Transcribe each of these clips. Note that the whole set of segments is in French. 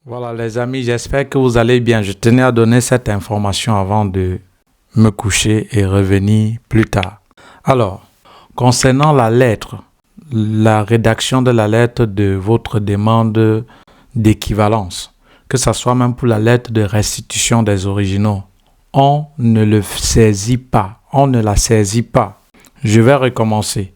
Voilà les amis, j'espère que vous allez bien. Je tenais à donner cette information avant de me coucher et revenir plus tard. Alors, concernant la lettre, la rédaction de la lettre de votre demande d'équivalence, que ce soit même pour la lettre de restitution des originaux, on ne le saisit pas, on ne la saisit pas. Je vais recommencer.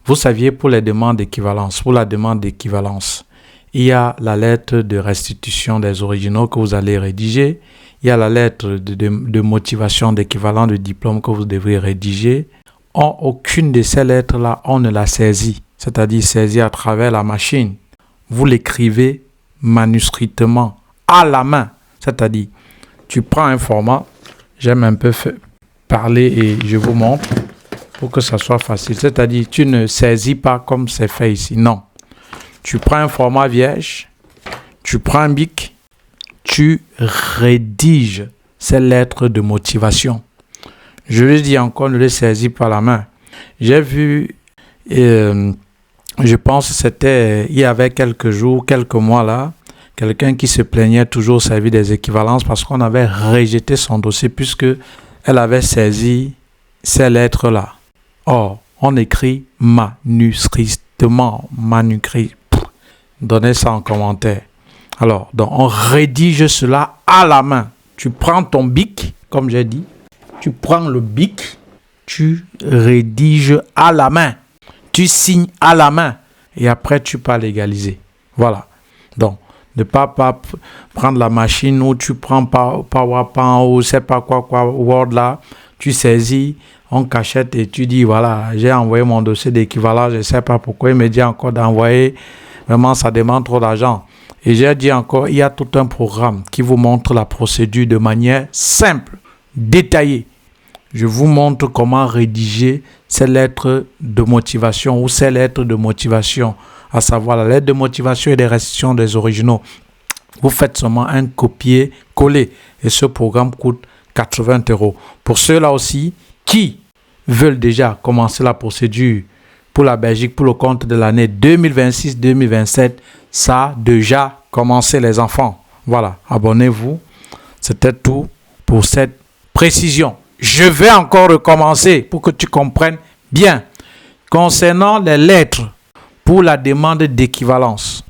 Vous saviez, pour les demandes d'équivalence, pour la demande d'équivalence, il y a la lettre de restitution des originaux que vous allez rédiger. Il y a la lettre de motivation d'équivalent de diplôme que vous devrez rédiger. Aucune de ces lettres-là, on ne la saisit, c'est-à-dire saisie à travers la machine. Vous l'écrivez manuscritement, à la main. C'est-à-dire, tu prends un format, j'aime un peu parler et je vous montre pour que ça soit facile. C'est-à-dire, tu ne saisis pas comme c'est fait ici, non. Tu prends un format vierge, tu prends un bic, tu rédiges ces lettres de motivation. Je le dis encore, ne les saisis pas la main. J'ai vu, je pense que c'était il y avait quelques jours, quelques mois là, quelqu'un qui se plaignait toujours au service des équivalences parce qu'on avait rejeté son dossier puisque elle avait saisi ces lettres-là. Or, on écrit manuscritement, Donnez ça en commentaire. Alors, donc on rédige cela à la main. Tu prends ton bic, comme j'ai dit, tu prends le bic, tu rédiges à la main, tu signes à la main et après tu peux légaliser. Voilà. Donc, ne pas prendre la machine où tu prends PowerPoint ou c'est pas quoi, Word là, tu saisis, on cachette et tu dis voilà, j'ai envoyé mon dossier d'équivalent, je ne sais pas pourquoi il me dit encore d'envoyer. Vraiment, ça demande trop d'argent. Et j'ai dit encore, il y a tout un programme qui vous montre la procédure de manière simple, détaillée. Je vous montre comment rédiger ces lettres de motivation ou ces lettres de motivation, à savoir la lettre de motivation et des restitutions des originaux. Vous faites seulement un copier-coller et ce programme coûte 80 €. Pour ceux-là aussi qui veulent déjà commencer la procédure pour la Belgique, pour le compte de l'année 2026-2027, ça a déjà commencé les enfants. Voilà, abonnez-vous. C'était tout pour cette précision. Je vais encore recommencer pour que tu comprennes bien. Concernant les lettres pour la demande d'équivalence,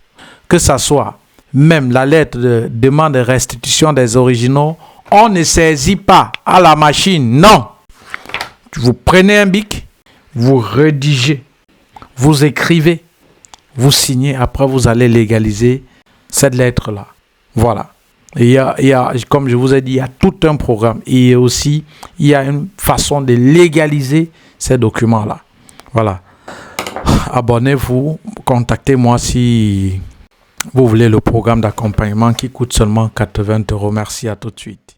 que ce soit même la lettre de demande de restitution des originaux, on ne saisit pas à la machine, non. Vous prenez un bic, vous rédigez, vous écrivez, vous signez, après vous allez légaliser cette lettre-là. Voilà. Et il y a, comme je vous ai dit, il y a tout un programme. Et aussi, il y a une façon de légaliser ces documents-là. Voilà. Abonnez-vous, contactez-moi si vous voulez le programme d'accompagnement qui coûte seulement 80 €. Merci, à tout de suite.